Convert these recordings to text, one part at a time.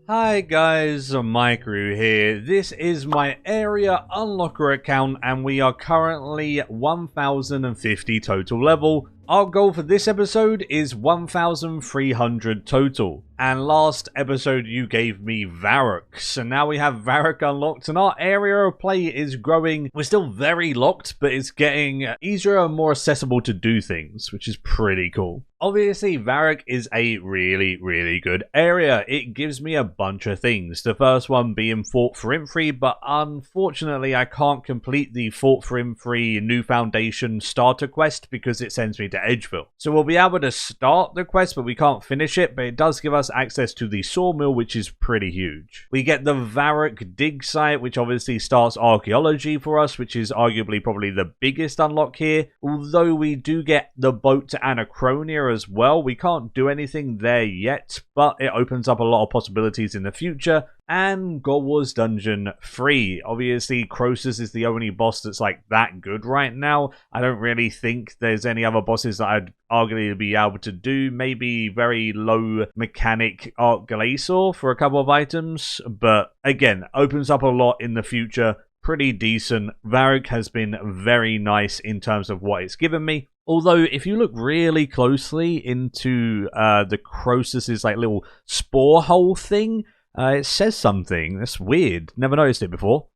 Hi guys, Maikeru here. This is my area unlocker account and we are currently 1050 total level. Our goal for this episode is 1300 total. And last episode you gave me Varrock. So now we have Varrock unlocked and our area of play is growing. We're still very locked, but it's getting easier and more accessible to do things, which is pretty cool. Obviously, Varrock is a really good area. It gives me a bunch of things. The first one being Fort for Infree, but unfortunately I can't complete the Fort for Infree New Foundation starter quest because it sends me to Edgeville. So we'll be able to start the quest, but we can't finish it, but it does give us access to the sawmill, which is pretty huge. We get the Varrock dig site, which obviously starts archaeology for us, which is arguably probably the biggest unlock here. Although we do get the boat to Anachronia as well. We can't do anything there yet, but it opens up a lot of possibilities in the future. And God Wars Dungeon 3. Obviously, Croesus is the only boss that's like that good right now. I don't really think there's any other bosses that I'd arguably be able to do. Maybe very low mechanic Arc Glacier for a couple of items, but again, opens up a lot in the future. Pretty decent. Varrock has been very nice in terms of what it's given me. Although, if you look really closely into the Croesus's like little spore hole thing, it says something. That's weird. Never noticed it before.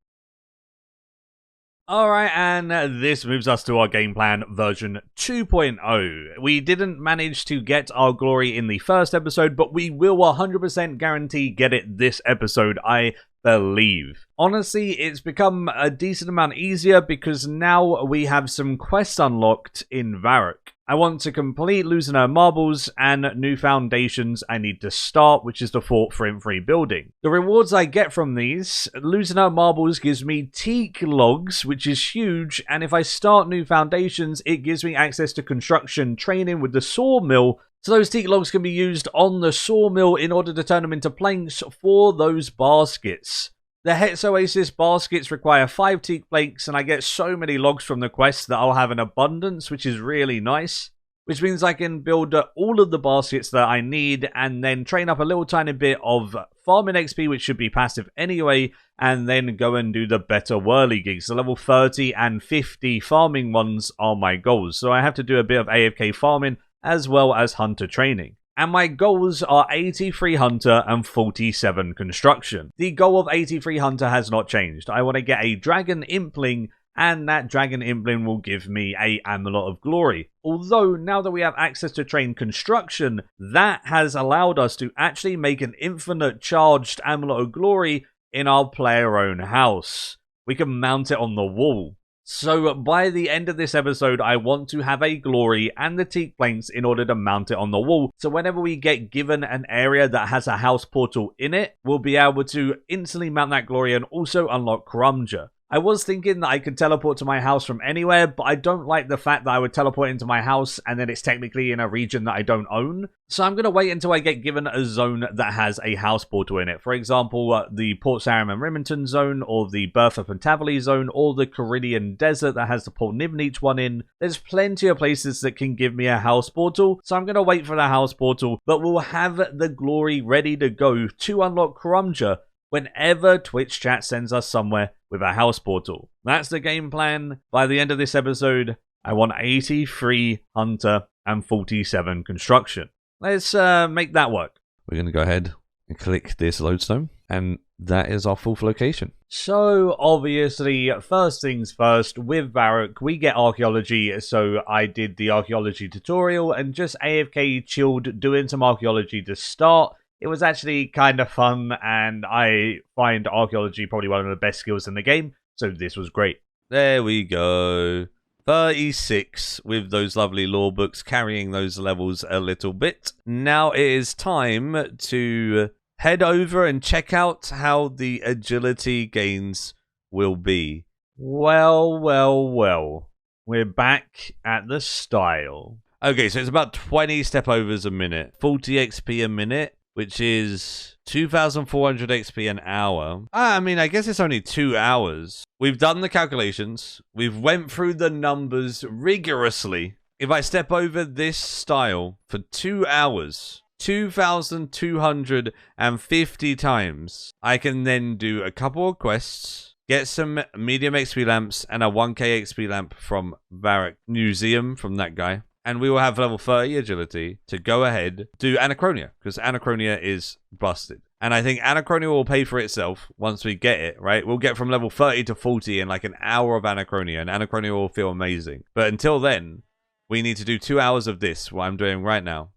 Alright, and this moves us to our game plan version 2.0. We didn't manage to get our glory in the first episode, but we will 100% guarantee get it this episode, I believe. Honestly, it's become a decent amount easier because now we have some quests unlocked in Varrock. I want to complete losing her marbles and new foundations I need to start, which is the Fort for Infree building. The rewards I get from these, losing her marbles gives me teak logs, which is huge, and if I start new foundations, it gives me access to construction training with the sawmill. So those teak logs can be used on the sawmill in order to turn them into planks for those baskets. The Hex Oasis baskets require 5 teak planks, and I get so many logs from the quest that I'll have an abundance, which is really nice. Which means I can build all of the baskets that I need, and then train up a little tiny bit of farming XP, which should be passive anyway, and then go and do the better whirly gigs. The level 30 and 50 farming ones are my goals, so I have to do a bit of AFK farming as well as hunter training. And my goals are 83 Hunter and 47 Construction. The goal of 83 Hunter has not changed. I want to get a Dragon Impling, and that Dragon Impling will give me a Amulet of Glory. Although, now that we have access to train Construction, that has allowed us to actually make an infinite charged Amulet of Glory in our player-owned house. We can mount it on the wall. So by the end of this episode, I want to have a glory and the teak planks in order to mount it on the wall. So whenever we get given an area that has a house portal in it, we'll be able to instantly mount that glory and also unlock Crumja. I was thinking that I could teleport to my house from anywhere, but I don't like the fact that I would teleport into my house and then it's technically in a region that I don't own. So I'm going to wait until I get given a zone that has a house portal in it. For example, the Port Sarim and Remington zone, or the Bertha Pentavali zone, or the Caridian Desert that has the Port Nivnich one in. There's plenty of places that can give me a house portal, so I'm going to wait for the house portal, but we'll have the glory ready to go to unlock Crumja whenever Twitch chat sends us somewhere with a house portal. That's the game plan. By the end of this episode, I want 83 Hunter and 47 Construction. Let's make that work. We're going to go ahead and click this lodestone, and that is our fourth location. So, obviously, first things first, with Varrock, we get archaeology, so I did the archaeology tutorial and just AFK chilled doing some archaeology to start. It was actually kind of fun, and I find archaeology probably one of the best skills in the game, so this was great. There we go. 36 with those lovely lore books carrying those levels a little bit. Now it is time to head over and check out how the agility gains will be. Well. We're back at the style. Okay, so it's about 20 step overs a minute, 40 XP a minute, which is 2,400 XP an hour. I mean, I guess it's only 2 hours. We've done the calculations. We've went through the numbers rigorously. If I step over this style for 2 hours, 2,250 times. I can then do a couple of quests, get some medium XP lamps and a 1k XP lamp from Varric Museum from that guy. And we will have level 30 agility to go ahead, do Anachronia, because Anachronia is busted. And I think Anachronia will pay for itself once we get it, right? We'll get from level 30 to 40 in like an hour of Anachronia, and Anachronia will feel amazing. But until then, we need to do 2 hours of this, what I'm doing right now.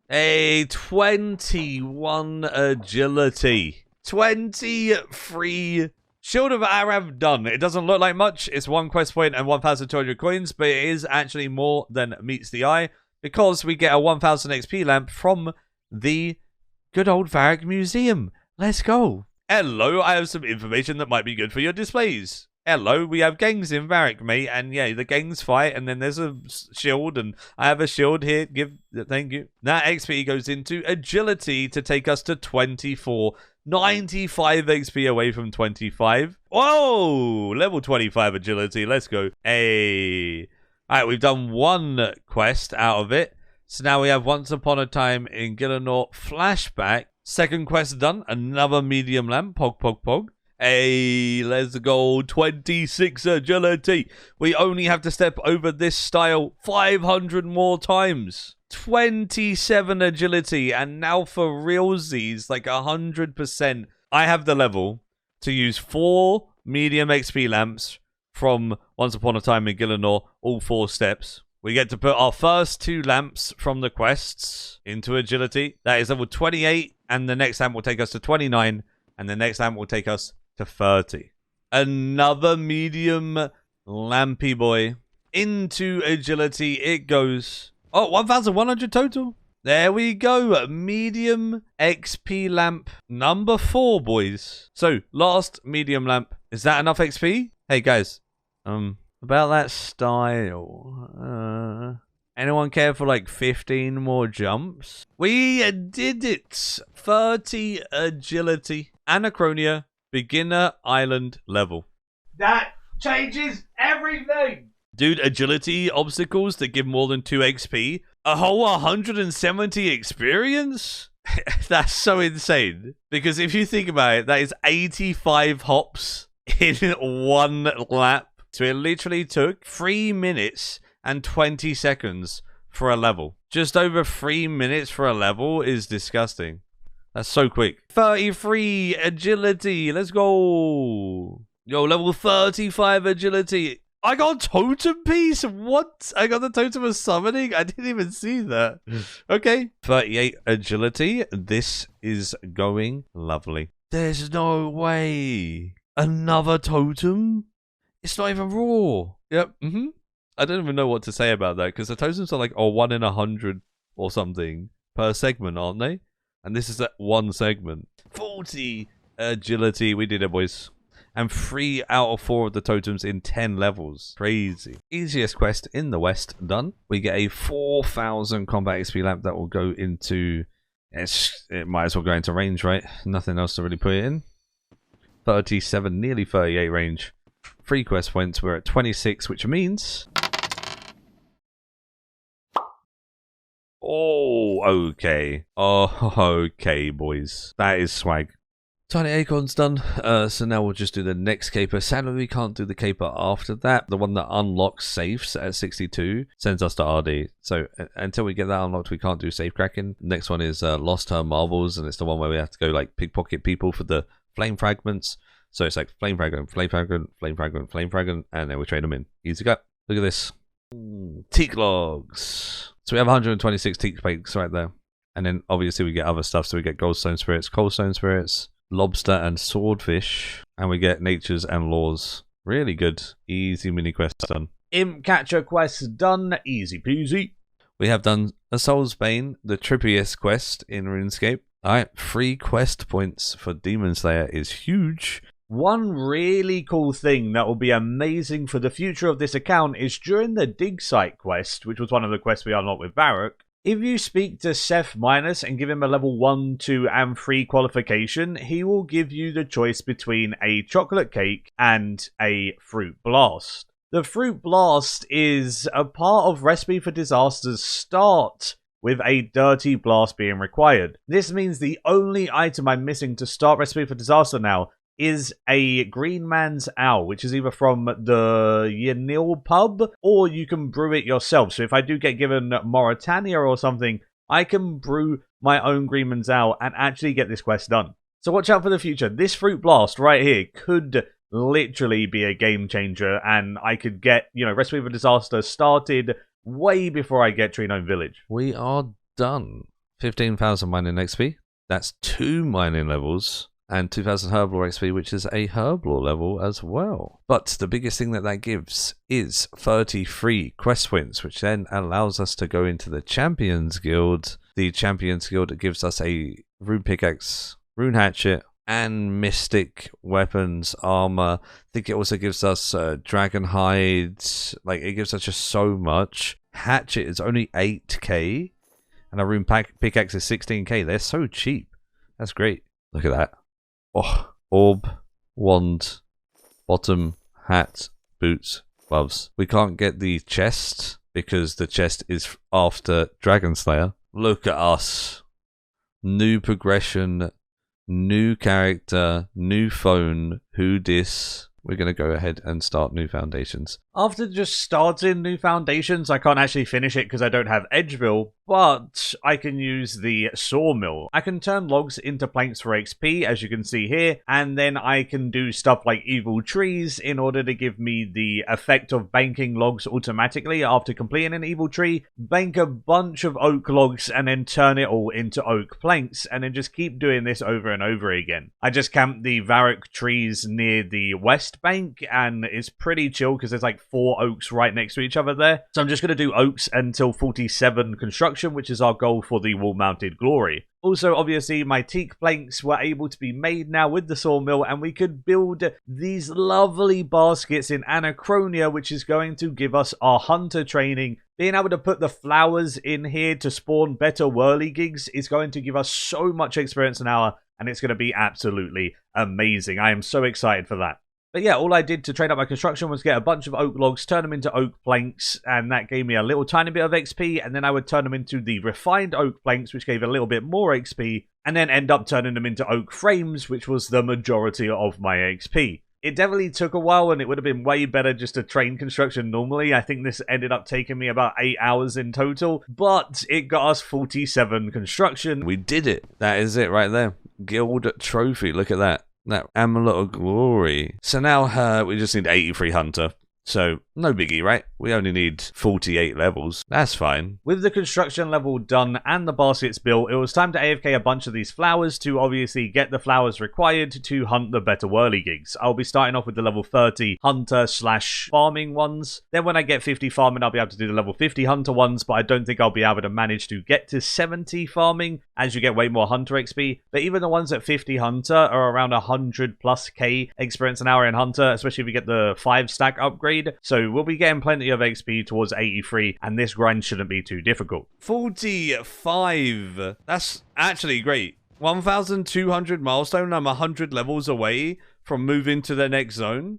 A 21 agility. 23 Shield of Arav done. It doesn't look like much. It's 1 quest point and 1,200 coins, but it is actually more than meets the eye because we get a 1,000 XP lamp from the good old Varric Museum. Let's go. Hello, I have some information that might be good for your displays. Hello, we have gangs in Varric, mate, and yeah, the gangs fight, and then there's a shield, and I have a shield here. Thank you. That XP goes into agility to take us to 24. 95 XP away from 25. Whoa! Level 25 agility. Let's go. Hey. Alright, we've done 1 quest out of it. So now we have Once Upon a Time in Gillinor flashback. 2nd quest done. Another medium lamp. Pog, pog, pog. Hey, let's go. 26 agility. We only have to step over this style 500 more times. 27 agility, and now for realsies, like 100%. I have the level to use 4 medium XP lamps from Once Upon a Time in Gillinor, all 4 steps. We get to put our first 2 lamps from the quests into agility. That is level 28, and the next lamp will take us to 29, and the next lamp will take us to 30. Another medium lampy boy. Into agility it goes. Oh, 1,100 total. There we go. Medium XP lamp number 4, boys. So, last medium lamp. Is that enough XP? Hey, guys. About that style. Anyone care for like 15 more jumps? We did it. 30 agility. Anachronia. Beginner island level. That changes everything. Dude, agility obstacles that give more than 2 XP. A whole 170 experience? That's so insane. Because if you think about it, that is 85 hops in 1 lap. So it literally took 3 minutes and 20 seconds for a level. Just over 3 minutes for a level is disgusting. That's so quick. 33 agility. Let's go. Yo, level 35 agility. I got a totem piece. What? I got the totem of summoning? I didn't even see that. Okay. 38 agility. This is going lovely. There's no way. Another totem? It's not even raw. Yep. I don't even know what to say about that because the totems are like 1 in 100 or something per segment, aren't they? And this is that 1 segment. 40 agility. We did it, boys. And 3 out of 4 of the totems in 10 levels. Crazy. Easiest quest in the West done. We get a 4,000 combat XP lamp that will go into... It might as well go into range, right? Nothing else to really put it in. 37, nearly 38 range. 3 quest points. We're at 26, which means... Oh, okay. Oh, okay, boys. That is swag. Tiny Acorn's done, so now we'll just do the next caper. Sadly, we can't do the caper after that. The one that unlocks safes at 62 sends us to RD. So until we get that unlocked, we can't do safe cracking. Next one is Lost Her Marbles, and it's the one where we have to go like pickpocket people for the flame fragments. So it's like flame fragment, flame fragment, flame fragment, flame fragment, and then we trade them in. Easy go. Look at this. Teak logs. So we have 126 teak plates right there. And then obviously we get other stuff. So we get goldstone spirits, coalstone spirits, lobster and swordfish, and we get natures and laws. Really good. Easy mini quest done. Imp catcher quest done. Easy peasy. We have done a Soulsbane, the trippiest quest in RuneScape. Alright, 3 quest points for Demon Slayer is huge. One really cool thing that will be amazing for the future of this account is during the dig site quest, which was one of the quests we unlocked with Varric. If you speak to Seth Minus and give him a level 1, 2, and 3 qualification, he will give you the choice between a chocolate cake and a fruit blast. The fruit blast is a part of Recipe for Disaster's start with a dirty blast being required. This means the only item I'm missing to start Recipe for Disaster now is a Green Man's Owl, which is either from the Yanil pub, or you can brew it yourself. So if I do get given Mauritania or something, I can brew my own Green Man's Owl and actually get this quest done. So watch out for the future. This Fruit Blast right here could literally be a game changer, and I could get, Recipe for Disaster started way before I get Tree Gnome Village. We are done. 15,000 mining XP. That's 2 mining levels. And 2,000 Herblore XP, which is a Herblore level as well. But the biggest thing that gives is 33 quest points, which then allows us to go into the Champions Guild. The Champions Guild gives us a Rune Pickaxe, Rune Hatchet, and Mystic Weapons Armor. I think it also gives us Dragon Hides. It gives us just so much. Hatchet is only 8k, and a Rune Pickaxe is 16k. They're so cheap. That's great. Look at that. Oh, orb, wand, bottom, hat, boots, gloves. We can't get the chest because the chest is after Dragon Slayer. Look at us. New progression, new character, new phone. Who dis? We're going to go ahead and start new foundations. After just starting new foundations, I can't actually finish it because I don't have Edgeville, but I can use the sawmill. I can turn logs into planks for XP, as you can see here, and then I can do stuff like evil trees in order to give me the effect of banking logs automatically after completing an evil tree, bank a bunch of oak logs, and then turn it all into oak planks, and then just keep doing this over and over again. I just camped the Varrock trees near the west bank, and it's pretty chill because there's 4 oaks right next to each other there. So I'm just going to do oaks until 47 construction, which is our goal for the wall-mounted glory. Also, obviously, my teak planks were able to be made now with the sawmill, and we could build these lovely baskets in Anachronia, which is going to give us our hunter training. Being able to put the flowers in here to spawn better whirligigs is going to give us so much experience an hour, and it's going to be absolutely amazing. I am so excited for that. But yeah, all I did to train up my construction was get a bunch of oak logs, turn them into oak planks, and that gave me a little tiny bit of XP, and then I would turn them into the refined oak planks, which gave a little bit more XP, and then end up turning them into oak frames, which was the majority of my XP. It definitely took a while, and it would have been way better just to train construction normally. I think this ended up taking me about 8 hours in total, but it got us 47 construction. We did it. That is it right there. Guild trophy. Look at that. That Amulet of Glory. So now we just need 83 Hunter. So, no biggie, right? We only need 48 levels. That's fine. With the construction level done and the baskets built, it was time to AFK a bunch of these flowers to obviously get the flowers required to hunt the better whirligigs. I'll be starting off with the level 30 hunter/farming ones. Then when I get 50 farming, I'll be able to do the level 50 hunter ones, but I don't think I'll be able to manage to get to 70 farming as you get way more hunter XP. But even the ones at 50 hunter are around 100 plus K experience an hour in hunter, especially if you get the 5-stack upgrade. So we'll be getting plenty of XP towards 83, and this grind shouldn't be too difficult. 45. That's actually great. 1,200 milestone. I'm 100 levels away from moving to the next zone.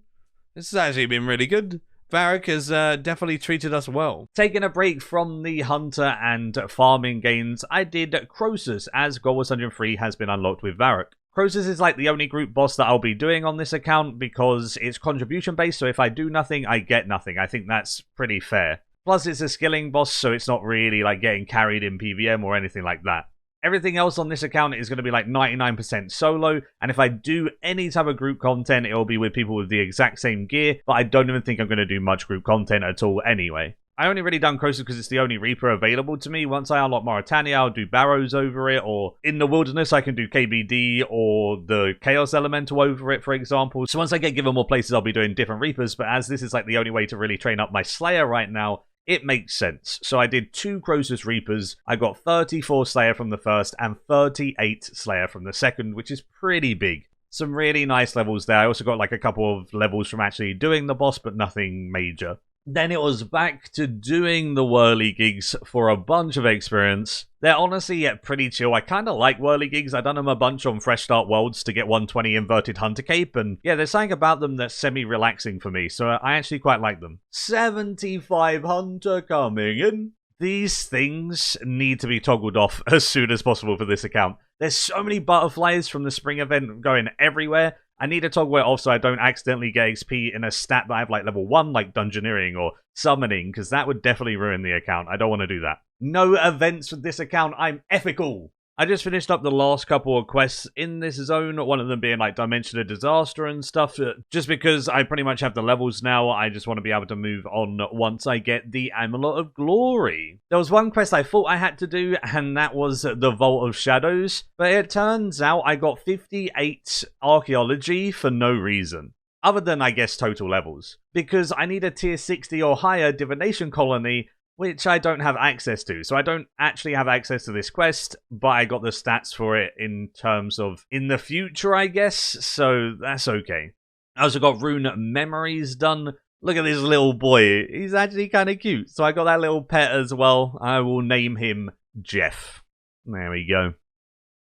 This has actually been really good. Varrock has definitely treated us well. Taking a break from the hunter and farming gains, I did Croesus, as Goal 103 has been unlocked with Varrock. Croesus is like the only group boss that I'll be doing on this account because it's contribution based, so if I do nothing, I get nothing. I think that's pretty fair. Plus, it's a skilling boss, so it's not really like getting carried in PVM or anything like that. Everything else on this account is going to be like 99% solo, and if I do any type of group content, it'll be with people with the exact same gear, but I don't even think I'm going to do much group content at all anyway. I only really done Croesus because it's the only Reaper available to me. Once I unlock Mauritania, I'll do Barrows over it, or in the Wilderness, I can do KBD or the Chaos Elemental over it, for example. So once I get given more places, I'll be doing different Reapers, but as this is like the only way to really train up my Slayer right now, it makes sense. So I did 2 Croesus Reapers. I got 34 Slayer from the first and 38 Slayer from the second, which is pretty big. Some really nice levels there. I also got like a couple of levels from actually doing the boss, but nothing major. Then it was back to doing the whirligigs for a bunch of experience. They're honestly pretty chill. I kind of like whirligigs. I've done them a bunch on Fresh Start Worlds to get 120 inverted Hunter Cape, and yeah, there's something about them that's semi-relaxing for me, so I actually quite like them. 75 Hunter coming in. These things need to be toggled off as soon as possible for this account. There's so many butterflies from the spring event going everywhere. I need to toggle it off so I don't accidentally get XP in a stat that I have like level 1, like dungeoneering or summoning, because that would definitely ruin the account. I don't want to do that. No events for this account. I'm ethical. I just finished up the last couple of quests in this zone, one of them being like Dimension of Disaster and stuff. Just because I pretty much have the levels now, I just want to be able to move on once I get the Amulet of Glory. There was one quest I thought I had to do, and that was the Vault of Shadows. But it turns out I got 58 Archaeology for no reason. Other than, I guess, total levels. Because I need a tier 60 or higher Divination Colony, which I don't have access to. So I don't actually have access to this quest, but I got the stats for it in terms of in the future, I guess. So that's okay. I also got Rune Memories done. Look at this little boy. He's actually kind of cute. So I got that little pet as well. I will name him Jeff. There we go.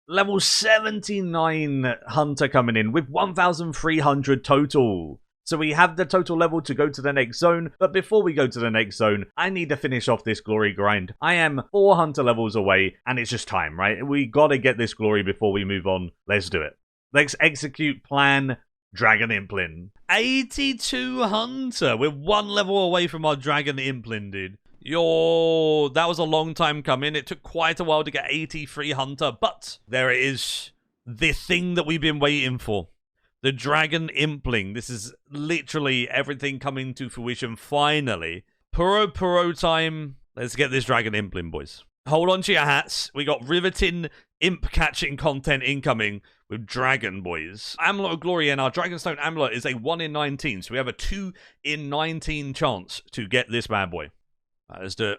Level 79 Hunter coming in with 1,300 total. So we have the total level to go to the next zone, but before we go to the next zone, I need to finish off this glory grind. I am 4 hunter levels away, and it's just time, right? We gotta get this glory before we move on. Let's do it. Let's execute plan Dragon Implin. 82 hunter. We're 1 level away from our Dragon Implin, dude. Yo, that was a long time coming. It took quite a while to get 83 hunter, but there it is. The thing that we've been waiting for. The Dragon Impling. This is literally everything coming to fruition finally. Puro time. Let's get this Dragon Impling, boys. Hold on to your hats. We got riveting imp catching content incoming with Dragon, boys. Amulet of Glory, and our Dragonstone Amulet is a 1 in 19. So we have a 2 in 19 chance to get this bad boy. Right, let's do it.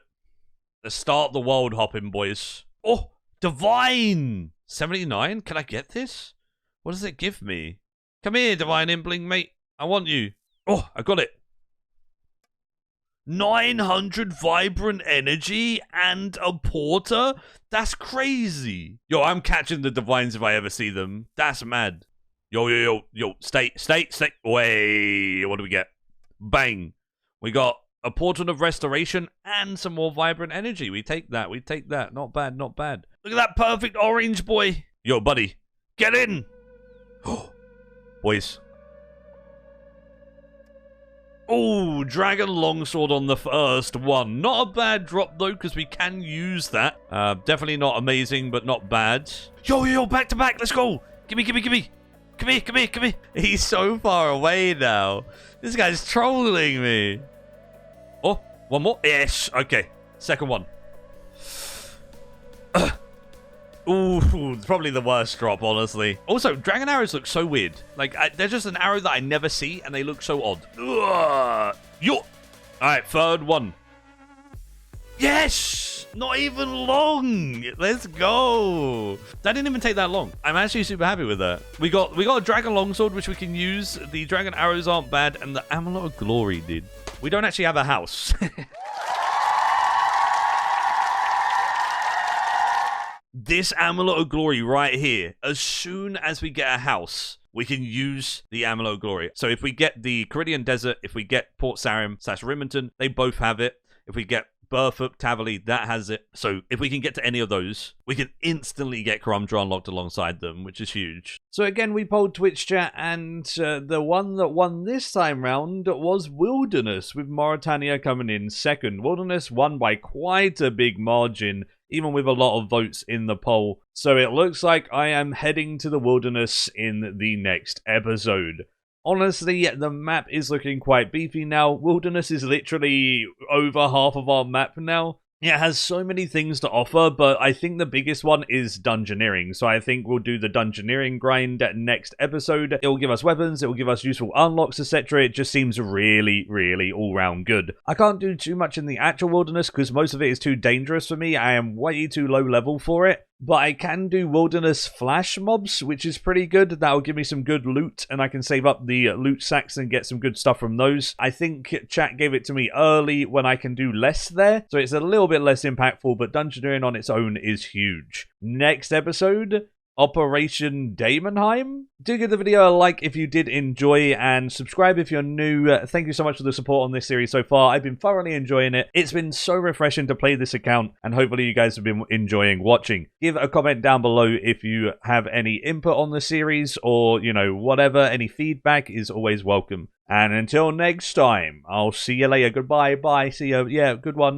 Let's start the world hopping, boys. Oh, Divine! 79? Can I get this? What does it give me? Come here, Divine Impling, mate. I want you. Oh, I got it. 900 vibrant energy and a porter? That's crazy. Yo, I'm catching the Divines if I ever see them. That's mad. Yo. Stay. Wait, what do we get? Bang. We got a portal of restoration and some more vibrant energy. We take that. Not bad. Look at that perfect orange, boy. Yo, buddy. Get in. Boys. Oh, Dragon Longsword on the first one. Not a bad drop, though, because we can use that. Definitely not amazing, but not bad. Yo, back to back. Let's go. Gimme. Come here. He's so far away now. This guy's trolling me. Oh, one more. Yes. Okay. Second one. Ooh, probably the worst drop, honestly. Also, dragon arrows look so weird. Like, they're just an arrow that I never see, and they look so odd. Ugh. Yo! Alright, third one. Yes! Not even long! Let's go! That didn't even take that long. I'm actually super happy with that. We got a dragon longsword, which we can use. The dragon arrows aren't bad, and the Amulet of Glory, dude. We don't actually have a house. This Amulet of Glory right here, as soon as we get a house, we can use the Amulet of Glory. So if we get the Caridian Desert, if we get Port Sarim / Rimonton, they both have it. If we get Burfup, Tavali, that has it. So if we can get to any of those, we can instantly get Karamdra unlocked alongside them, which is huge. So again, we polled Twitch chat, and the one that won this time round was Wilderness, with Mauritania coming in second. Wilderness won by quite a big margin, even with a lot of votes in the poll. So it looks like I am heading to the Wilderness in the next episode. Honestly, the map is looking quite beefy now. Wilderness is literally over half of our map now. It has so many things to offer, but I think the biggest one is dungeoneering. So I think we'll do the dungeoneering grind next episode. It will give us weapons, it will give us useful unlocks, etc. It just seems really, really all-round good. I can't do too much in the actual Wilderness because most of it is too dangerous for me. I am way too low level for it. But I can do Wilderness flash mobs, which is pretty good. That'll give me some good loot, and I can save up the loot sacks and get some good stuff from those. I think chat gave it to me early when I can do less there, so it's a little bit less impactful, but dungeoneering on its own is huge. Next episode, Operation Damonheim. Do give the video a like if you did enjoy, and subscribe if you're new. Thank you so much for the support on this series so far. I've been thoroughly enjoying it. It's been so refreshing to play this account, and hopefully you guys have been enjoying watching. Give a comment down below if you have any input on the series, or, you know, whatever. Any feedback is always welcome. And until next time, I'll see you later. Goodbye. Bye. See you. Yeah, good one.